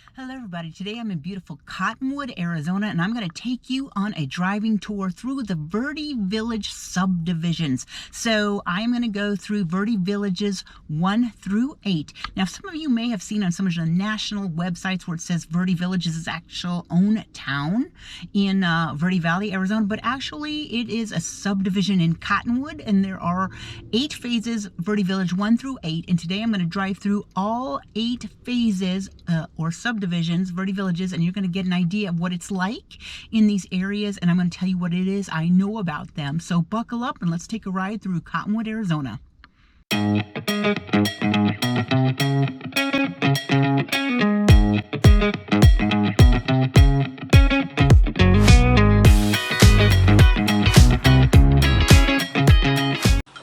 Hello everybody, today I'm in beautiful Cottonwood, Arizona, and I'm going to take you on a driving tour through the Verde Village subdivisions. So I'm going to go through Verde Villages 1 through 8. Now some of you may have seen on some of the national websites where it says Verde Village is its actual own town in Verde Valley, Arizona, but actually it is a subdivision in Cottonwood, and there are 8 phases, Verde Village 1 through 8, and today I'm going to drive through all 8 phases or subdivisions, Verde Villages, and you're going to get an idea of what it's like in these areas, and I'm going to tell you what it is I know about them. So buckle up and let's take a ride through Cottonwood, Arizona.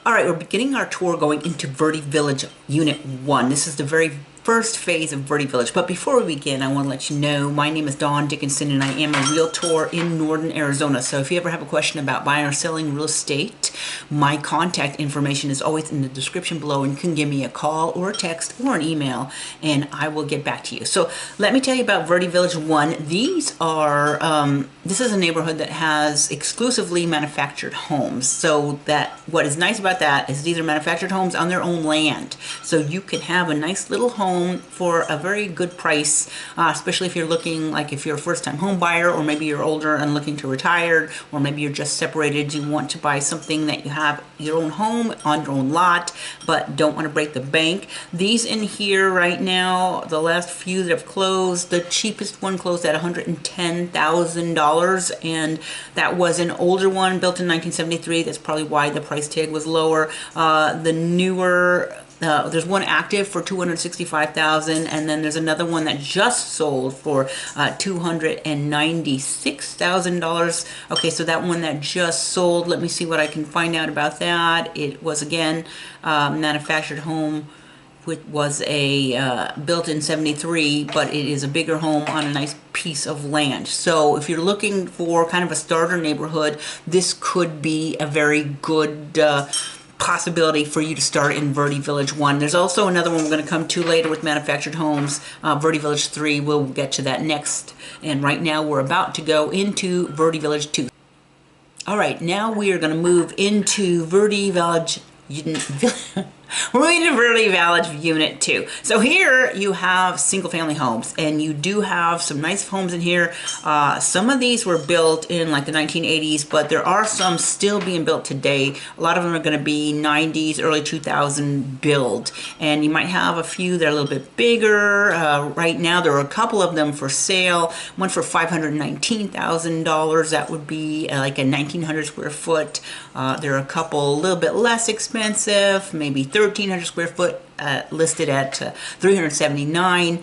All right, we're beginning our tour going into Verde Village Unit 1. This is the very first phase of Verde Village. But before we begin, I want to let you know my name is Dickenson, and I am a realtor in northern Arizona. So if you ever have a question about buying or selling real estate, my contact information is always in the description below, and you can give me a call or a text or an email and I will get back to you. So let me tell you about Verde Village 1. These are this is a neighborhood that has exclusively manufactured homes. So that what is nice about that is these are manufactured homes on their own land. So you can have a nice little home for a very good price, especially if you're looking, like if you're a first-time home buyer, or maybe you're older and looking to retire, or maybe you're just separated, you want to buy something that you have your own home on your own lot but don't want to break the bank. These in here right now, the last few that have closed, the cheapest one closed at $110,000, and that was an older one built in 1973. That's probably why the price tag was lower. The newer there's one active for $265,000, and then there's another one that just sold for $296,000. Okay, so that one that just sold, let me see what I can find out about that. It was again manufactured home, which was a built in 73, but it is a bigger home on a nice piece of land. So if you're looking for kind of a starter neighborhood, this could be a very good possibility for you to start in Verde Village 1. There's also another one we're going to come to later with manufactured homes, Verde Village 3. We'll get to that next. And right now we're about to go into Verde Village 2. All right, now we are going to move into Verde Village. We're moving to Verde Village Unit 2. So here you have single-family homes, and you do have some nice homes in here. Some of these were built in like the 1980s, but there are some still being built today. A lot of them are going to be 90s, early 2000 build, and you might have a few that are a little bit bigger. Right now there are a couple of them for sale. One for $519,000. That would be like a 1,900 square foot. There are a couple a little bit less expensive, maybe 1,300 square foot, listed at $379.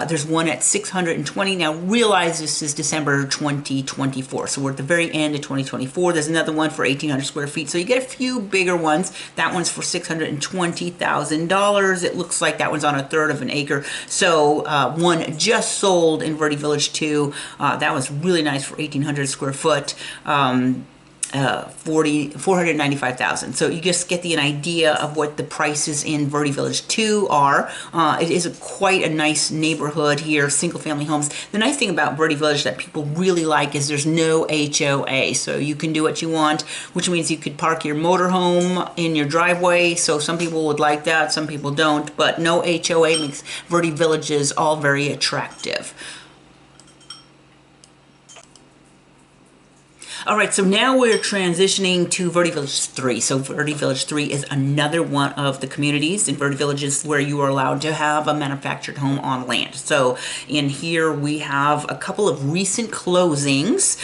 There's one at $620. Now realize this is December 2024, so we're at the very end of 2024. There's another one for 1,800 square feet. So you get a few bigger ones. That one's for $620,000. It looks like that one's on 1/3 of an acre. So one just sold in Verde Village 2. That was really nice for 1,800 square foot. $495,000. So you just get an idea of what the prices in Verde Village 2 are. It is quite a nice neighborhood here, single family homes. The nice thing about Verde Village that people really like is there's no HOA. So you can do what you want, which means you could park your motorhome in your driveway. So some people would like that, some people don't, but no HOA makes Verde Villages all very attractive. All right, so now we're transitioning to Verde Village 3. So Verde Village 3 is another one of the communities in Verde Villages where you are allowed to have a manufactured home on land. So in here we have a couple of recent closings.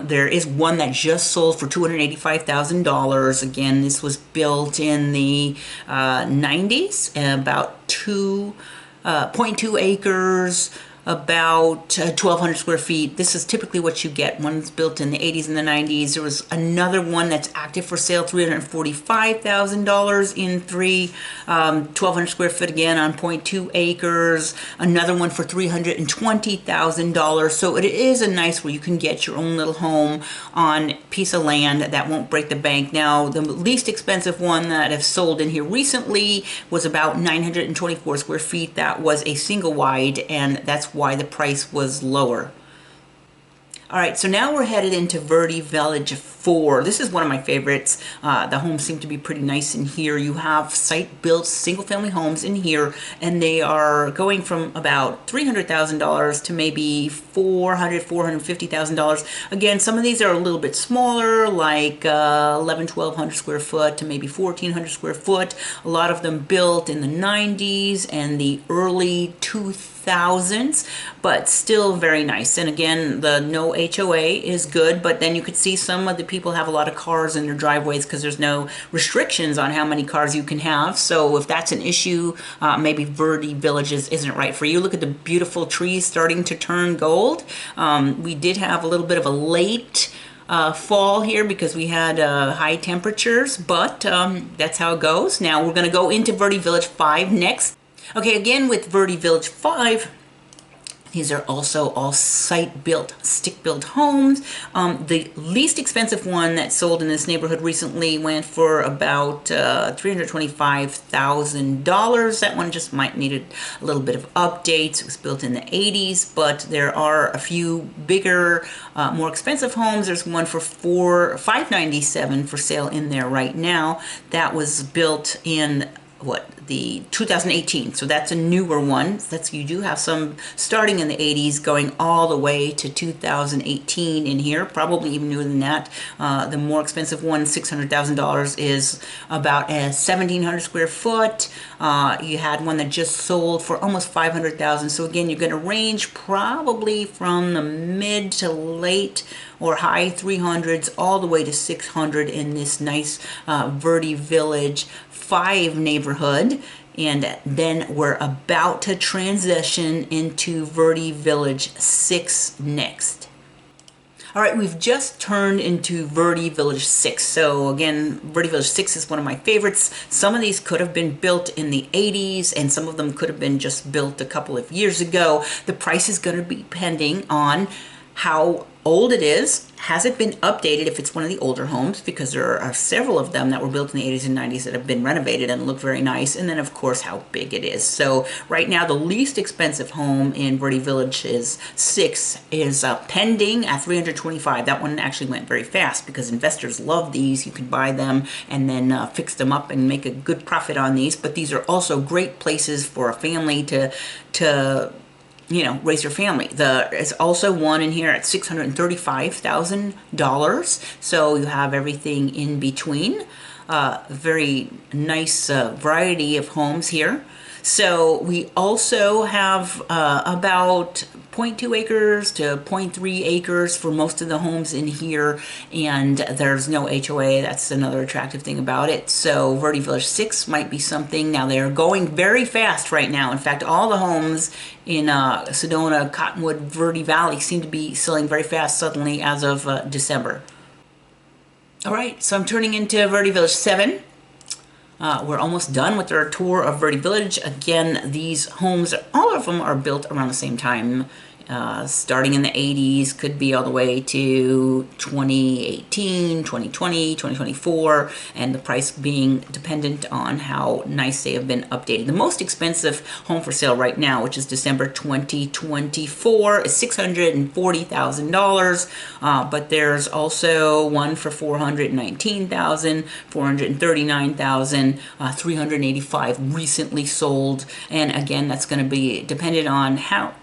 There is one that just sold for $285,000. Again, this was built in the 90s, about 2.2 acres. About 1,200 square feet. This is typically what you get. One's built in the 80s and the 90s. There was another one that's active for sale, $345,000 in 1,200 square foot again on 0.2 acres. Another one for $320,000. So it is a nice where you can get your own little home on a piece of land that won't break the bank. Now, the least expensive one that have sold in here recently was about 924 square feet. That was a single wide, and that's that's why the price was lower. All right, so now we're headed into Verde Village 4. This is one of my favorites. The homes seem to be pretty nice in here. You have site-built single-family homes in here, and they are going from about $300,000 to maybe $450,000. Again, some of these are a little bit smaller, like 1,200 square foot to maybe 1,400 square foot. A lot of them built in the 90s and the early 2000s, but still very nice. And again, the no HOA is good, but then you could see some of the people have a lot of cars in their driveways because there's no restrictions on how many cars you can have. So if that's an issue, maybe Verde Villages isn't right for you. Look at the beautiful trees starting to turn gold. We did have a little bit of a late fall here because we had high temperatures, but that's how it goes. Now we're going to go into Verde Village 5 next. Okay, again with Verde Village 5, these are also all site-built, stick-built homes. The least expensive one that sold in this neighborhood recently went for about $325,000. That one just might need a little bit of updates. It was built in the 80s, but there are a few bigger, more expensive homes. There's one for $597 for sale in there right now. That was built in the 2018, so that's a newer one. You do have some starting in the 80s going all the way to 2018 in here, probably even newer than that. The more expensive one, $600,000, is about 1,700 square foot. You had one that just sold for almost $500,000. So again, you're going to range probably from the mid to late or high 300s all the way to 600 in this nice Verde Village 5 neighborhood. And then we're about to transition into Verde Village 6 next. All right, we've just turned into Verde Village 6. So again, Verde Village 6 is one of my favorites. Some of these could have been built in the 80s, and some of them could have been just built a couple of years ago. The price is going to be depending on how old it is. Has it been updated if it's one of the older homes? Because there are several of them that were built in the 80s and 90s that have been renovated and look very nice. And then of course how big it is. So right now the least expensive home in Verde Village 6 is pending at $325,000. That one actually went very fast because investors love these. You can buy them and then fix them up and make a good profit on these. But these are also great places for a family to raise your family. There's also one in here at $635,000. So you have everything in between. Very nice variety of homes here. So we also have about 0.2 acres to 0.3 acres for most of the homes in here, and there's no HOA. That's another attractive thing about it. So Verde Village 6 might be something. Now they're going very fast right now. In fact, all the homes in Sedona, Cottonwood, Verde Valley seem to be selling very fast suddenly as of December. All right, so I'm turning into Verde Village 7. We're almost done with our tour of Verde Village. Again, these homes, all of them are built around the same time, starting in the 80s, could be all the way to 2018, 2020, 2024, and the price being dependent on how nice they have been updated. The most expensive home for sale right now, which is December 2024, is $640,000, but there's also one for $419,000, $439,000, $385,000 recently sold, and again, that's going to be dependent on how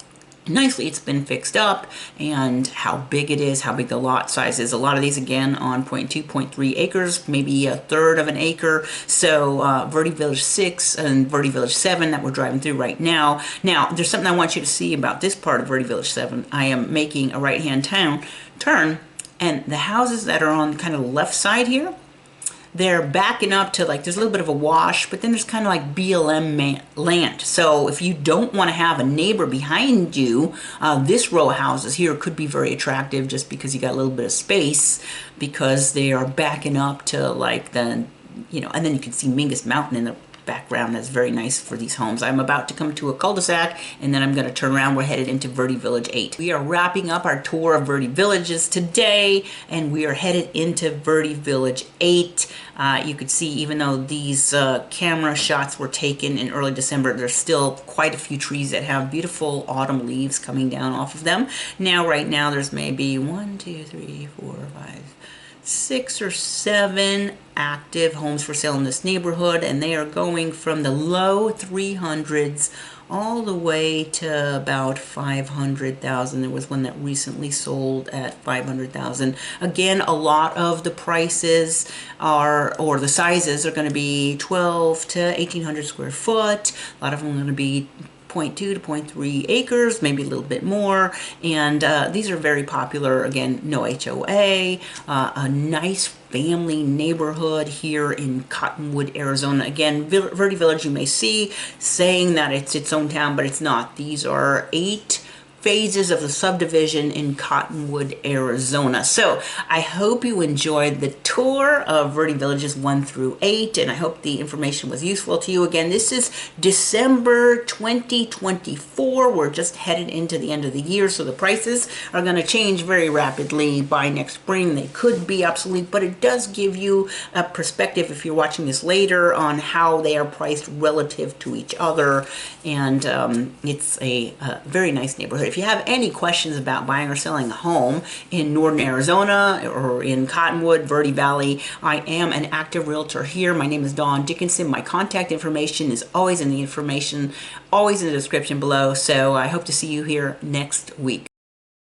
nicely it's been fixed up and how big it is, how big the lot size is. A lot of these again on 0.2, 0.3 acres, maybe a third of an acre. So Verde Village 6 and Verde Village 7 that we're driving through right now. Now there's something I want you to see about this part of Verde Village 7. I am making a right-hand turn, and the houses that are on kind of the left side here, they're backing up to, like, there's a little bit of a wash, but then there's kind of like BLM land. So if you don't want to have a neighbor behind you, this row of houses here could be very attractive just because you got a little bit of space, because they are backing up to like the, and then you can see Mingus Mountain in the background that's very nice for these homes. I'm about to come to a cul-de-sac, and then I'm going to turn around. We're headed into Verde Village 8. We are wrapping up our tour of Verde Villages today, and we are headed into Verde Village 8. You could see, even though these camera shots were taken in early December, there's still quite a few trees that have beautiful autumn leaves coming down off of them. Now, right now, there's maybe 1, 2, 3, 4, 5, 6 or 7 active homes for sale in this neighborhood, and they are going from the low 300s all the way to about 500,000. There was one that recently sold at 500,000. Again, a lot of the prices are, or the sizes are going to be 12 to 1,800 square foot. A lot of them are going to be 0.2 to 0.3 acres, maybe a little bit more, and these are very popular. Again, no HOA, a nice family neighborhood here in Cottonwood, Arizona. Again, Verde Village, you may see saying that it's its own town, but it's not. These are 8 phases of the subdivision in Cottonwood, Arizona. So I hope you enjoyed the tour of Verde Villages 1 through 8, and I hope the information was useful to you. Again, this is December 2024. We're just headed into the end of the year, so the prices are going to change very rapidly by next spring. They could be obsolete, but it does give you a perspective, if you're watching this later, on how they are priced relative to each other, and it's a very nice neighborhood. If you have any questions about buying or selling a home in northern Arizona or in Cottonwood, Verde Valley, I am an active realtor here. My name is Dickenson. My contact information is always in the description below. So I hope to see you here next week.